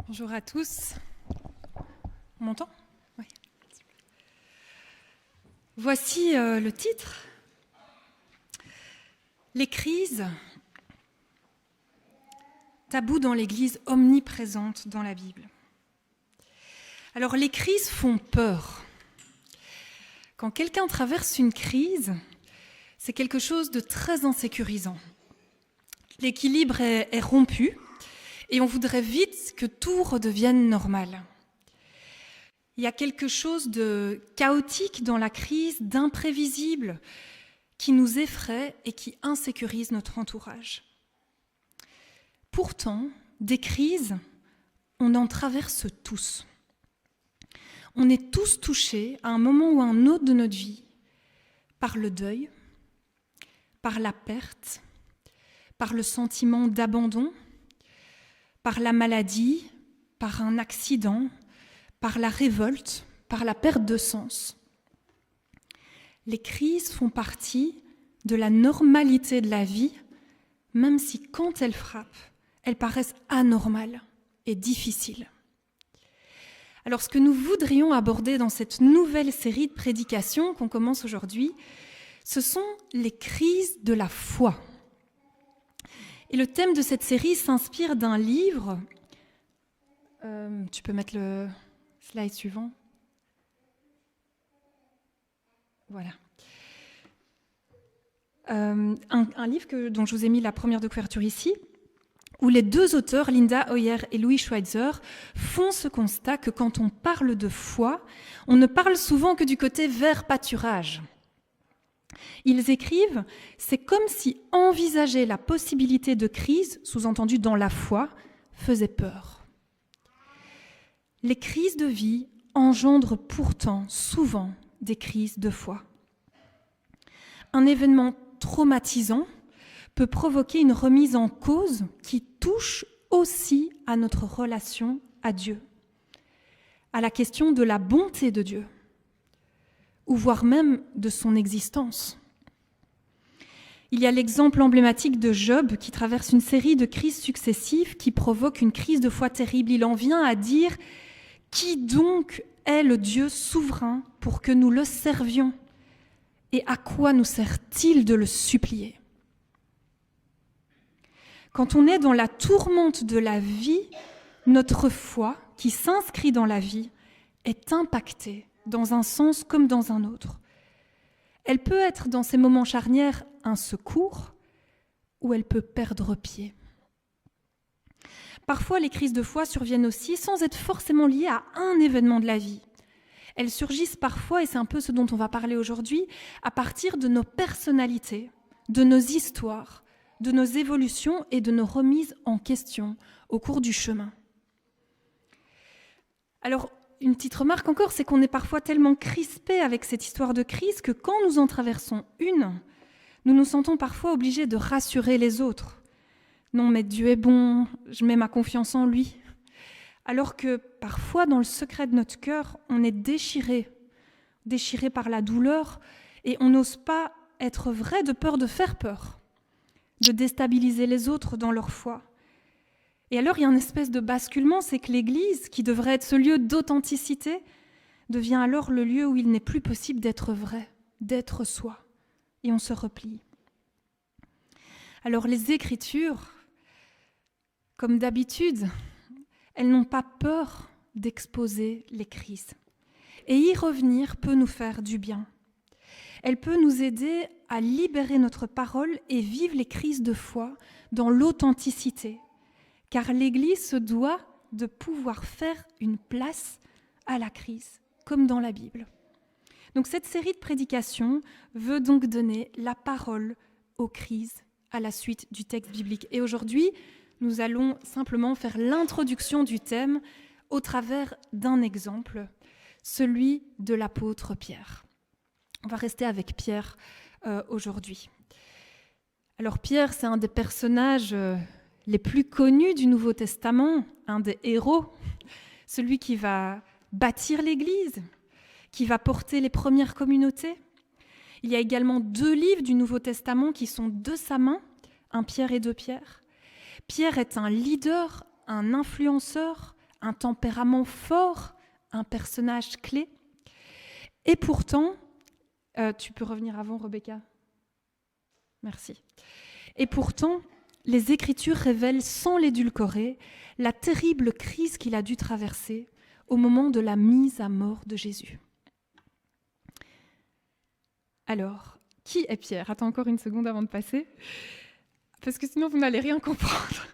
Bonjour à tous. On m'entend ? Oui. Voici le titre. Les crises, tabou dans l'Église, omniprésente dans la Bible. Alors les crises font peur. Quand quelqu'un traverse une crise, c'est quelque chose de très insécurisant. L'équilibre est rompu et on voudrait vite que tout redevienne normal. Il y a quelque chose de chaotique dans la crise, d'imprévisible, qui nous effraie et qui insécurise notre entourage. Pourtant, des crises, on en traverse tous. On est tous touchés à un moment ou à un autre de notre vie par le deuil, par la perte, par le sentiment d'abandon, par la maladie, par un accident, par la révolte, par la perte de sens. Les crises font partie de la normalité de la vie, même si quand elles frappent, elles paraissent anormales et difficiles. Alors ce que nous voudrions aborder dans cette nouvelle série de prédications qu'on commence aujourd'hui, ce sont les crises de la foi. Et le thème de cette série s'inspire d'un livre. Tu peux mettre le slide suivant. Voilà. Un livre dont je vous ai mis la première de couverture ici, où les deux auteurs, Linda Hoyer et Louis Schweitzer, font ce constat que quand on parle de foi, on ne parle souvent que du côté vert pâturage. Ils écrivent « C'est comme si envisager la possibilité de crise, sous-entendu dans la foi, faisait peur. » Les crises de vie engendrent pourtant souvent des crises de foi. Un événement traumatisant peut provoquer une remise en cause qui touche aussi à notre relation à Dieu, à la question de la bonté de Dieu, ou voire même de son existence. Il y a l'exemple emblématique de Job qui traverse une série de crises successives qui provoquent une crise de foi terrible. Il en vient à dire « Qui donc est le Dieu souverain pour que nous le servions ? Et à quoi nous sert-il de le supplier ?» Quand on est dans la tourmente de la vie, notre foi, qui s'inscrit dans la vie, est impactée dans un sens comme dans un autre. Elle peut être dans ces moments charnières un secours ou elle peut perdre pied. Parfois, les crises de foi surviennent aussi sans être forcément liées à un événement de la vie. Elles surgissent parfois, et c'est un peu ce dont on va parler aujourd'hui, à partir de nos personnalités, de nos histoires, de nos évolutions et de nos remises en question au cours du chemin. Alors, une petite remarque encore, c'est qu'on est parfois tellement crispé avec cette histoire de crise que quand nous en traversons une, nous nous sentons parfois obligés de rassurer les autres. Non, mais Dieu est bon, je mets ma confiance en lui. Alors que parfois, dans le secret de notre cœur, on est déchiré par la douleur et on n'ose pas être vrai de peur de faire peur, de déstabiliser les autres dans leur foi. Et alors, il y a une espèce de basculement, c'est que l'Église, qui devrait être ce lieu d'authenticité, devient alors le lieu où il n'est plus possible d'être vrai, d'être soi. Et on se replie. Alors, les Écritures, comme d'habitude, elles n'ont pas peur d'exposer les crises. Et y revenir peut nous faire du bien. Elle peut nous aider à libérer notre parole et vivre les crises de foi dans l'authenticité. Car l'Église se doit de pouvoir faire une place à la crise, comme dans la Bible. Donc cette série de prédications veut donc donner la parole aux crises à la suite du texte biblique. Et aujourd'hui, nous allons simplement faire l'introduction du thème au travers d'un exemple, celui de l'apôtre Pierre. On va rester avec Pierre aujourd'hui. Alors Pierre, c'est un des personnages les plus connus du Nouveau Testament, un des héros, celui qui va bâtir l'Église, qui va porter les premières communautés. Il y a également 2 livres du Nouveau Testament qui sont de sa main, 1 Pierre et 2 Pierre. Pierre est un leader, un influenceur, un tempérament fort, un personnage clé. Et pourtant, tu peux revenir avant, Rebecca ? Merci. Et pourtant, les Écritures révèlent sans l'édulcorer la terrible crise qu'il a dû traverser au moment de la mise à mort de Jésus. Alors, qui est Pierre ? Attends encore une seconde avant de passer, parce que sinon vous n'allez rien comprendre.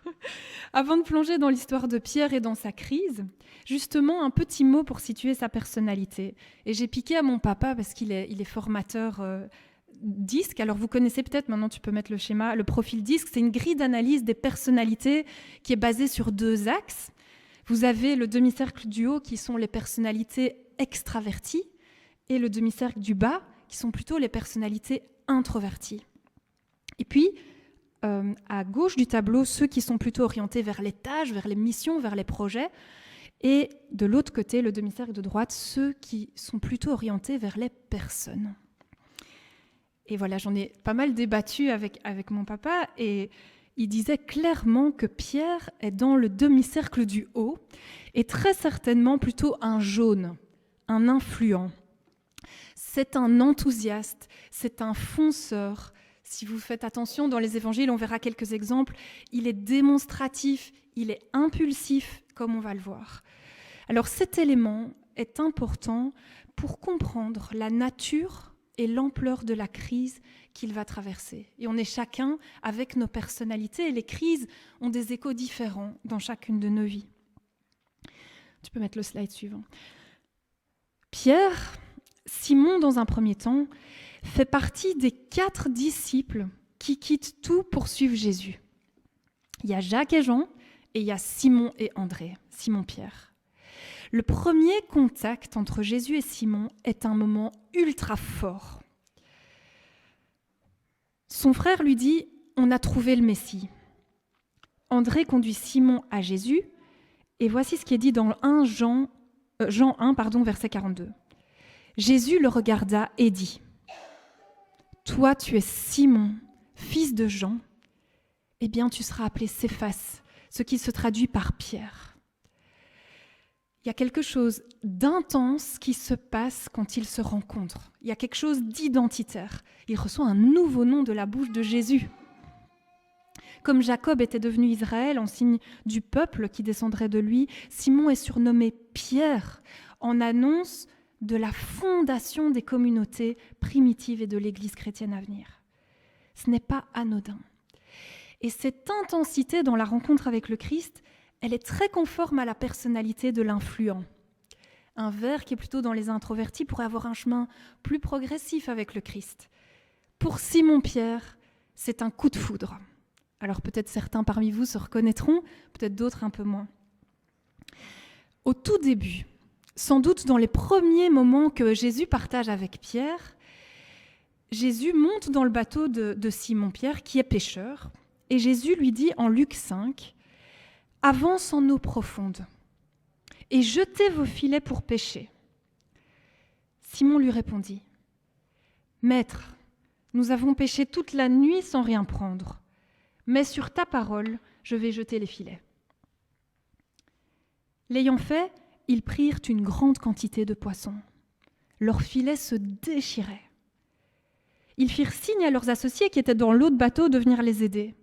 Avant de plonger dans l'histoire de Pierre et dans sa crise, justement un petit mot pour situer sa personnalité. Et j'ai piqué à mon papa parce qu'il est formateur DISC. Alors vous connaissez peut-être, maintenant tu peux mettre le schéma, le profil DISC, c'est une grille d'analyse des personnalités qui est basée sur 2 axes. Vous avez le demi-cercle du haut qui sont les personnalités extraverties et le demi-cercle du bas qui sont plutôt les personnalités introverties. Et puis, à gauche du tableau, ceux qui sont plutôt orientés vers les tâches, vers les missions, vers les projets. Et de l'autre côté, le demi-cercle de droite, ceux qui sont plutôt orientés vers les personnes. Et voilà, j'en ai pas mal débattu avec mon papa et il disait clairement que Pierre est dans le demi-cercle du haut et très certainement plutôt un jaune, un influent. C'est un enthousiaste, c'est un fonceur. Si vous faites attention, dans les évangiles, on verra quelques exemples. Il est démonstratif, il est impulsif, comme on va le voir. Alors cet élément est important pour comprendre la nature et l'ampleur de la crise qu'il va traverser. Et on est chacun avec nos personnalités, et les crises ont des échos différents dans chacune de nos vies. Tu peux mettre le slide suivant. Pierre, Simon dans un premier temps, fait partie des 4 disciples qui quittent tout pour suivre Jésus. Il y a Jacques et Jean, et il y a Simon et André, Simon-Pierre. Le premier contact entre Jésus et Simon est un moment ultra fort. Son frère lui dit « On a trouvé le Messie ». André conduit Simon à Jésus, et voici ce qui est dit dans Jean 1, verset 42. Jésus le regarda et dit « Toi, tu es Simon, fils de Jean, eh bien tu seras appelé Céphas, ce qui se traduit par Pierre. » Il y a quelque chose d'intense qui se passe quand ils se rencontrent. Il y a quelque chose d'identitaire. Il reçoit un nouveau nom de la bouche de Jésus. Comme Jacob était devenu Israël en signe du peuple qui descendrait de lui, Simon est surnommé Pierre en annonce de la fondation des communautés primitives et de l'Église chrétienne à venir. Ce n'est pas anodin. Et cette intensité dans la rencontre avec le Christ, elle est très conforme à la personnalité de l'influent. Un vert qui est plutôt dans les introvertis pourrait avoir un chemin plus progressif avec le Christ. Pour Simon-Pierre, c'est un coup de foudre. Alors peut-être certains parmi vous se reconnaîtront, peut-être d'autres un peu moins. Au tout début, sans doute dans les premiers moments que Jésus partage avec Pierre, Jésus monte dans le bateau de Simon-Pierre qui est pêcheur, et Jésus lui dit en Luc 5, « Avance en eau profonde et jetez vos filets pour pêcher. » Simon lui répondit, « Maître, nous avons pêché toute la nuit sans rien prendre, mais sur ta parole, je vais jeter les filets. » L'ayant fait, ils prirent une grande quantité de poissons. Leurs filets se déchiraient. Ils firent signe à leurs associés qui étaient dans l'autre bateau de venir les aider.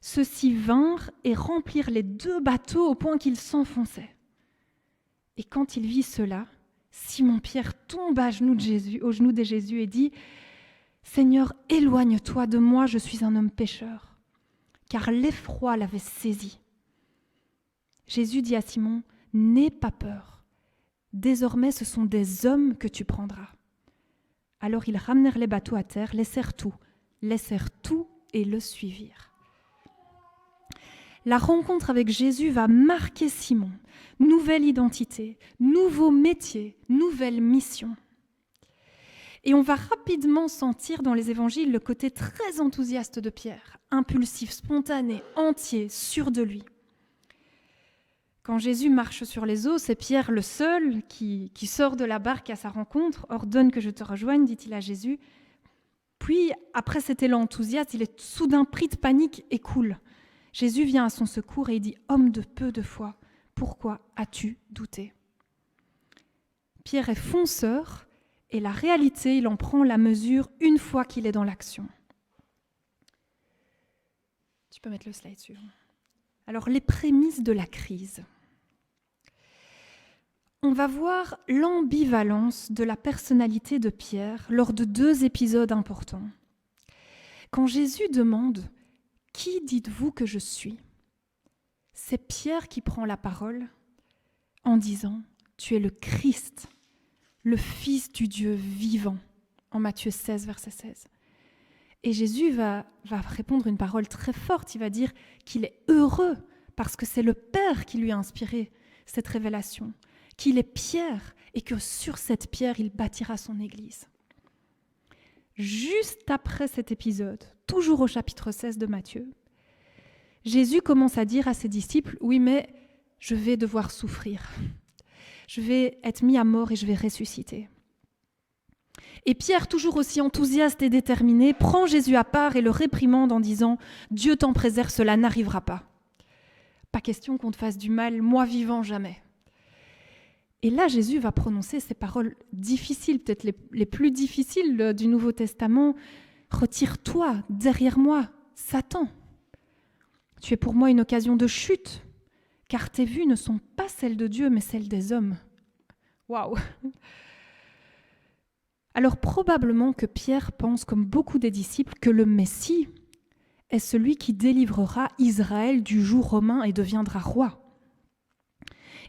Ceux-ci vinrent et remplirent les 2 bateaux au point qu'ils s'enfonçaient. Et quand il vit cela, Simon-Pierre tombe au genou de Jésus et dit « Seigneur, éloigne-toi de moi, je suis un homme pécheur. » Car l'effroi l'avait saisi. Jésus dit à Simon « N'aie pas peur. Désormais, ce sont des hommes que tu prendras. » Alors ils ramenèrent les bateaux à terre, laissèrent tout et le suivirent. La rencontre avec Jésus va marquer Simon. Nouvelle identité, nouveau métier, nouvelle mission. Et on va rapidement sentir dans les évangiles le côté très enthousiaste de Pierre, impulsif, spontané, entier, sûr de lui. Quand Jésus marche sur les eaux, c'est Pierre le seul qui sort de la barque à sa rencontre, ordonne que je te rejoigne, dit-il à Jésus. Puis, après cet élan enthousiaste, il est soudain pris de panique et coule. Jésus vient à son secours et il dit « Homme de peu de foi, Pourquoi as-tu douté ? Pierre est fonceur et la réalité, il en prend la mesure une fois qu'il est dans l'action. Tu peux mettre le slide suivant. Alors, les prémices de la crise. On va voir l'ambivalence de la personnalité de Pierre lors de 2 épisodes importants. Quand Jésus demande « Qui dites-vous que je suis ?» c'est Pierre qui prend la parole en disant « Tu es le Christ, le Fils du Dieu vivant » en Matthieu 16, verset 16. Et Jésus va répondre une parole très forte, il va dire qu'il est heureux parce que c'est le Père qui lui a inspiré cette révélation, qu'il est Pierre et que sur cette pierre, il bâtira son Église. Juste après cet épisode, toujours au chapitre 16 de Matthieu, Jésus commence à dire à ses disciples « Oui, mais je vais devoir souffrir. Je vais être mis à mort et je vais ressusciter. » Et Pierre, toujours aussi enthousiaste et déterminé, prend Jésus à part et le réprimande en disant « Dieu t'en préserve, cela n'arrivera pas. Pas question qu'on te fasse du mal, moi vivant jamais. » Et là, Jésus va prononcer ces paroles difficiles, peut-être les plus difficiles du Nouveau Testament. « Retire-toi derrière moi, Satan. Tu es pour moi une occasion de chute, car tes vues ne sont pas celles de Dieu, mais celles des hommes. » Waouh! Alors probablement que Pierre pense, comme beaucoup des disciples, que le Messie est celui qui délivrera Israël du joug romain et deviendra roi.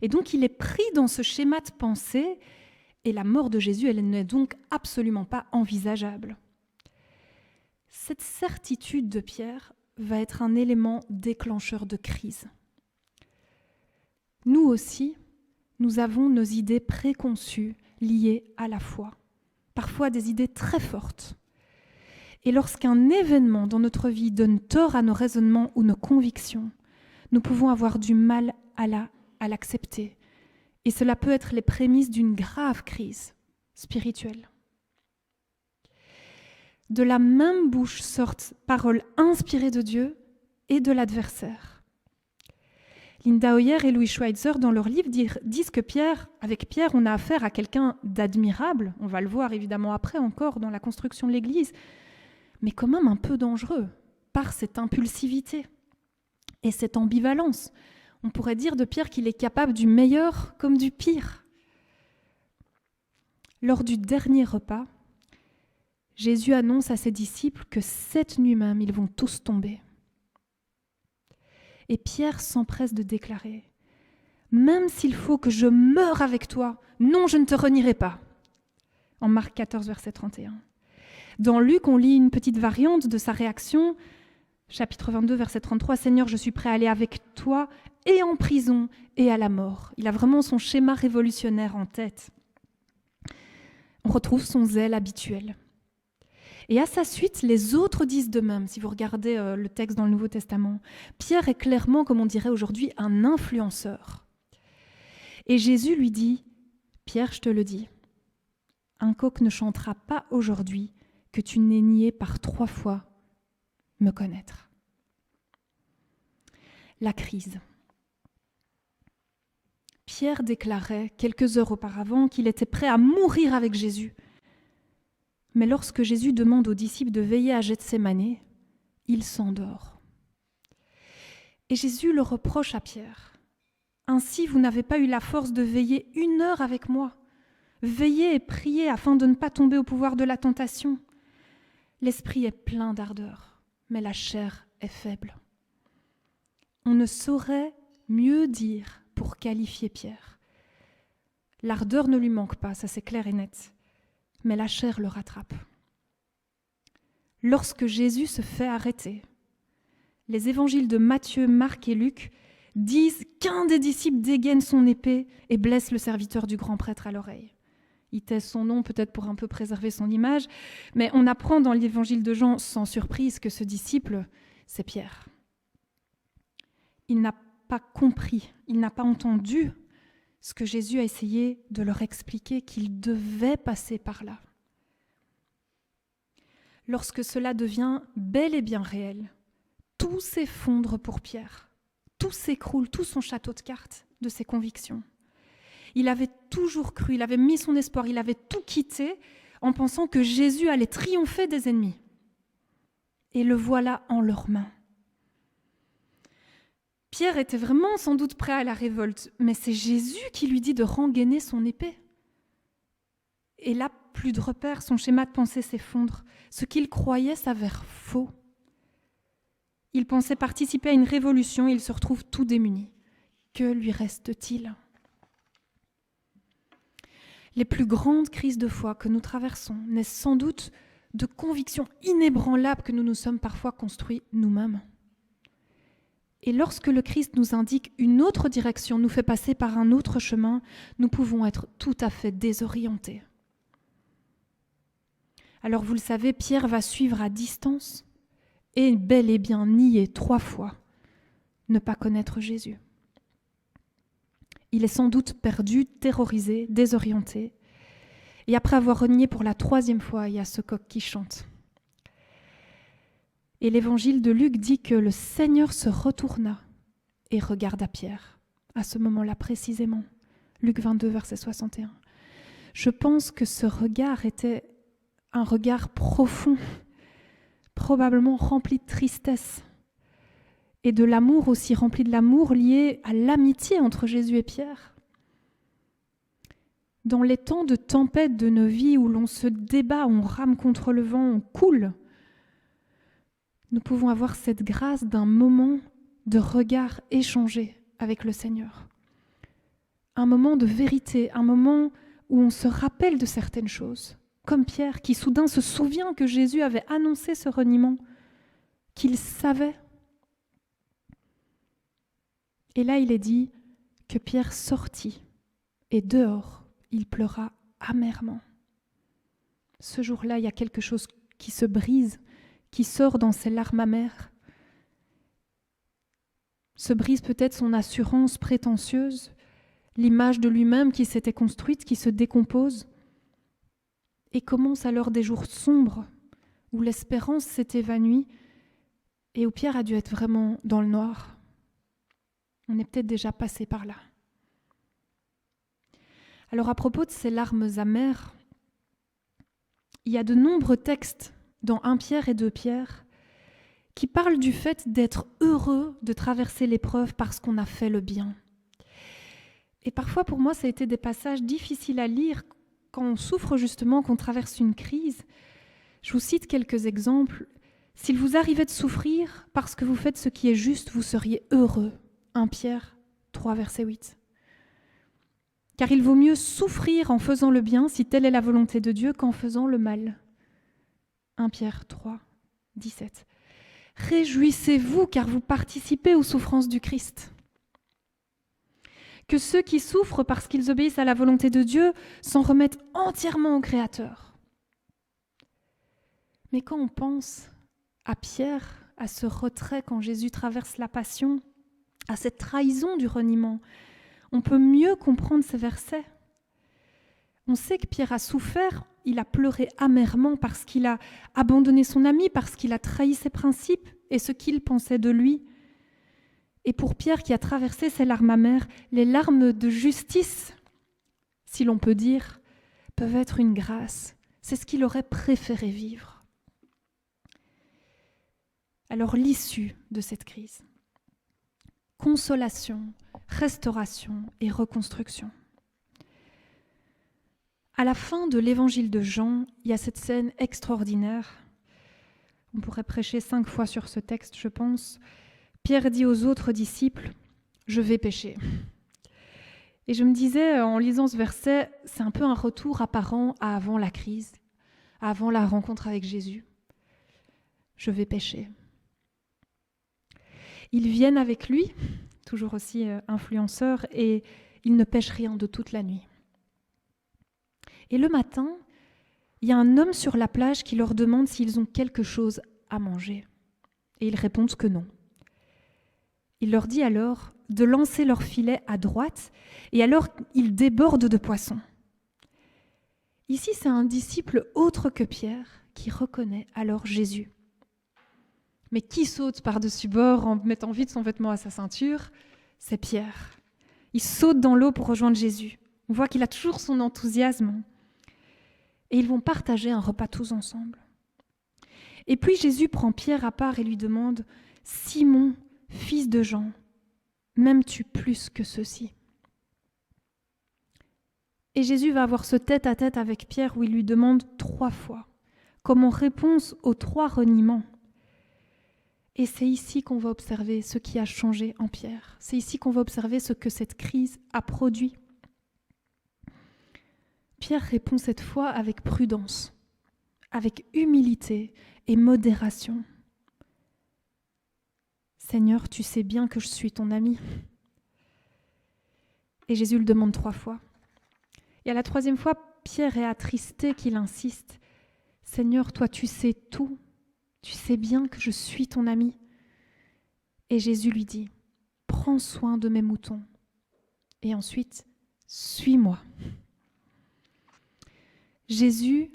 Et donc il est pris dans ce schéma de pensée, et la mort de Jésus, elle n'est donc absolument pas envisageable. Cette certitude de Pierre va être un élément déclencheur de crise. Nous aussi, nous avons nos idées préconçues liées à la foi. Parfois des idées très fortes. Et lorsqu'un événement dans notre vie donne tort à nos raisonnements ou nos convictions, nous pouvons avoir du mal à l'accepter. Et cela peut être les prémices d'une grave crise spirituelle. De la même bouche sortent paroles inspirées de Dieu et de l'adversaire. Linda Hoyer et Louis Schweitzer, dans leur livre, disent que avec Pierre, on a affaire à quelqu'un d'admirable, on va le voir évidemment après encore dans la construction de l'Église, mais quand même un peu dangereux, par cette impulsivité et cette ambivalence. On pourrait dire de Pierre qu'il est capable du meilleur comme du pire. Lors du dernier repas, Jésus annonce à ses disciples que cette nuit même, ils vont tous tomber. Et Pierre s'empresse de déclarer « Même s'il faut que je meure avec toi, non, je ne te renierai pas » en Marc 14, verset 31. Dans Luc, on lit une petite variante de sa réaction, chapitre 22, verset 33, « Seigneur, je suis prêt à aller avec toi et en prison et à la mort. » Il a vraiment son schéma révolutionnaire en tête. On retrouve son zèle habituel. Et à sa suite, les autres disent de même, si vous regardez le texte dans le Nouveau Testament. Pierre est clairement, comme on dirait aujourd'hui, un influenceur. Et Jésus lui dit, « Pierre, je te le dis, un coq ne chantera pas aujourd'hui que tu n'aies nié par 3 fois me connaître. » La crise. Pierre déclarait quelques heures auparavant qu'il était prêt à mourir avec Jésus. Mais lorsque Jésus demande aux disciples de veiller à Gethsémanée, il s'endort. Et Jésus le reproche à Pierre. « Ainsi, vous n'avez pas eu la force de veiller 1 heure avec moi. Veillez et priez afin de ne pas tomber au pouvoir de la tentation. L'esprit est plein d'ardeur, mais la chair est faible. » On ne saurait mieux dire pour qualifier Pierre. L'ardeur ne lui manque pas, ça c'est clair et net. Mais la chair le rattrape. Lorsque Jésus se fait arrêter, les évangiles de Matthieu, Marc et Luc disent qu'un des disciples dégaine son épée et blesse le serviteur du grand prêtre à l'oreille. Il taise son nom peut-être pour un peu préserver son image, mais on apprend dans l'évangile de Jean sans surprise que ce disciple, c'est Pierre. Il n'a pas compris, il n'a pas entendu ce que Jésus a essayé de leur expliquer, qu'il devait passer par là. Lorsque cela devient bel et bien réel, tout s'effondre pour Pierre, tout s'écroule, tout son château de cartes. de ses convictions. Il avait toujours cru, il avait mis son espoir, il avait tout quitté en pensant que Jésus allait triompher des ennemis. Et le voilà en leurs mains. Pierre était vraiment sans doute prêt à la révolte, mais c'est Jésus qui lui dit de rengainer son épée. Et là, plus de repères, son schéma de pensée s'effondre. Ce qu'il croyait s'avère faux. Il pensait participer à une révolution et il se retrouve tout démuni. Que lui reste-t-il ? Les plus grandes crises de foi que nous traversons naissent sans doute de convictions inébranlables que nous nous sommes parfois construits nous-mêmes. Et lorsque le Christ nous indique une autre direction, nous fait passer par un autre chemin, nous pouvons être tout à fait désorientés. Alors vous le savez, Pierre va suivre à distance et bel et bien nier 3 fois ne pas connaître Jésus. Il est sans doute perdu, terrorisé, désorienté. Et après avoir renié pour la 3e fois, il y a ce coq qui chante. Et l'évangile de Luc dit que le Seigneur se retourna et regarda Pierre, à ce moment-là précisément. Luc 22, verset 61. Je pense que ce regard était un regard profond, probablement rempli de tristesse et de l'amour aussi, rempli de l'amour lié à l'amitié entre Jésus et Pierre. Dans les temps de tempête de nos vies où l'on se débat, on rame contre le vent, on coule, nous pouvons avoir cette grâce d'un moment de regard échangé avec le Seigneur. Un moment de vérité, un moment où on se rappelle de certaines choses, comme Pierre qui soudain se souvient que Jésus avait annoncé ce reniement, qu'il savait. Et là, il est dit que Pierre sortit et dehors, il pleura amèrement. Ce jour-là, il y a quelque chose qui se brise, qui sort dans ses larmes amères. Se brise peut-être son assurance prétentieuse, l'image de lui-même qui s'était construite, qui se décompose. Et commencent alors des jours sombres où l'espérance s'est évanouie et où Pierre a dû être vraiment dans le noir. On est peut-être déjà passé par là. Alors à propos de ces larmes amères, il y a de nombreux textes dans 1 Pierre et 2 Pierre qui parlent du fait d'être heureux de traverser l'épreuve parce qu'on a fait le bien. Et parfois pour moi ça a été des passages difficiles à lire quand on souffre justement, qu'on traverse une crise. Je vous cite quelques exemples. S'il vous arrivait de souffrir parce que vous faites ce qui est juste, vous seriez heureux. 1 Pierre 3, verset 8. Car il vaut mieux souffrir en faisant le bien, si telle est la volonté de Dieu, qu'en faisant le mal. 1 Pierre 3, 17. Réjouissez-vous, car vous participez aux souffrances du Christ. Que ceux qui souffrent parce qu'ils obéissent à la volonté de Dieu s'en remettent entièrement au Créateur. Mais quand on pense à Pierre, à ce retrait quand Jésus traverse la passion, à cette trahison du reniement, on peut mieux comprendre ces versets. On sait que Pierre a souffert, il a pleuré amèrement parce qu'il a abandonné son ami, parce qu'il a trahi ses principes et ce qu'il pensait de lui. Et pour Pierre qui a traversé ces larmes amères, les larmes de justice, si l'on peut dire, peuvent être une grâce. C'est ce qu'il aurait préféré vivre. Alors l'issue de cette crise, consolation, restauration et reconstruction. À la fin de l'évangile de Jean, il y a cette scène extraordinaire. On pourrait prêcher 5 fois sur ce texte, je pense. Pierre dit aux autres disciples, « Je vais pêcher ». Et je me disais, en lisant ce verset, c'est un peu un retour apparent à avant la crise, à avant la rencontre avec Jésus. « Je vais pêcher ». Ils viennent avec lui, toujours aussi influenceurs, et ils ne pêchent rien de toute la nuit. Et le matin, il y a un homme sur la plage qui leur demande s'ils ont quelque chose à manger. Et ils répondent que non. Il leur dit alors de lancer leur filet à droite, et alors ils débordent de poissons. Ici, c'est un disciple autre que Pierre qui reconnaît alors Jésus. Mais qui saute par-dessus bord en mettant vite son vêtement à sa ceinture ? C'est Pierre. Il saute dans l'eau pour rejoindre Jésus. On voit qu'il a toujours son enthousiasme. Et ils vont partager un repas tous ensemble. Et puis Jésus prend Pierre à part et lui demande « Simon, fils de Jean, m'aimes-tu plus que ceux-ci » Et Jésus va avoir ce tête-à-tête avec Pierre où il lui demande 3 fois, comme en réponse aux 3 reniements. Et c'est ici qu'on va observer ce qui a changé en Pierre. C'est ici qu'on va observer ce que cette crise a produit. Pierre répond cette fois avec prudence, avec humilité et modération. « Seigneur, tu sais bien que je suis ton ami. » Et Jésus le demande 3 fois. Et à la 3e fois, Pierre est attristé qu'il insiste. « Seigneur, toi tu sais tout. Tu sais bien que je suis ton ami. » Et Jésus lui dit, « Prends soin de mes moutons. » Et ensuite, « Suis-moi. » Jésus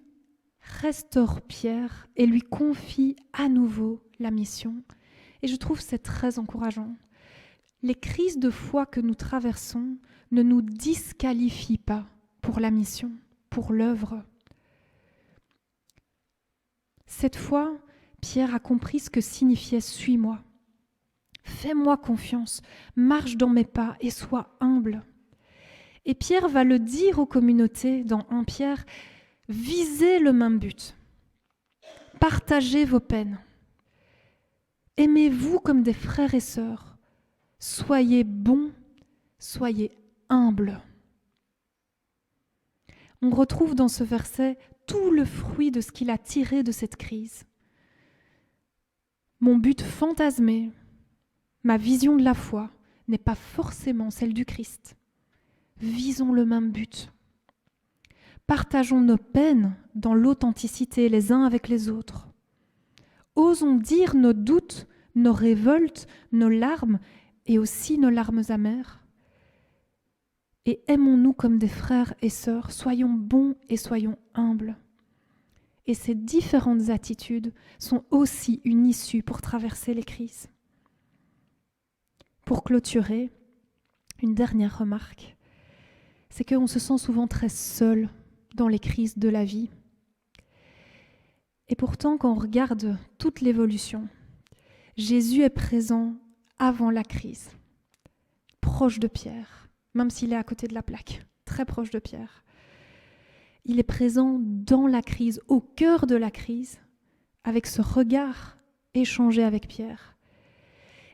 restaure Pierre et lui confie à nouveau la mission. Et je trouve c'est très encourageant. Les crises de foi que nous traversons ne nous disqualifient pas pour la mission, pour l'œuvre. Cette fois, Pierre a compris ce que signifiait « Suis-moi ». Fais-moi confiance, marche dans mes pas et sois humble. Et Pierre va le dire aux communautés dans 1 Pierre, visez le même but, partagez vos peines, aimez-vous comme des frères et sœurs, soyez bons, soyez humbles. On retrouve dans ce verset tout le fruit de ce qu'il a tiré de cette crise. Mon but fantasmé, ma vision de la foi n'est pas forcément celle du Christ. Visons le même but. Partageons nos peines dans l'authenticité les uns avec les autres. Osons dire nos doutes, nos révoltes, nos larmes et aussi nos larmes amères. Et aimons-nous comme des frères et sœurs, soyons bons et soyons humbles. Et ces différentes attitudes sont aussi une issue pour traverser les crises. Pour clôturer, une dernière remarque, c'est qu'on se sent souvent très seul dans les crises de la vie. Et pourtant, quand on regarde toute l'évolution, Jésus est présent avant la crise, proche de Pierre, même s'il est à côté de la plaque, très proche de Pierre. Il est présent dans la crise, au cœur de la crise, avec ce regard échangé avec Pierre.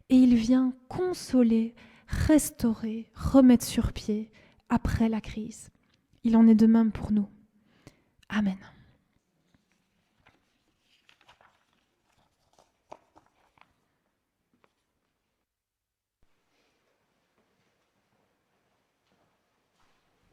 Et il vient consoler, restaurer, remettre sur pied après la crise. Il en est de même pour nous. Amen.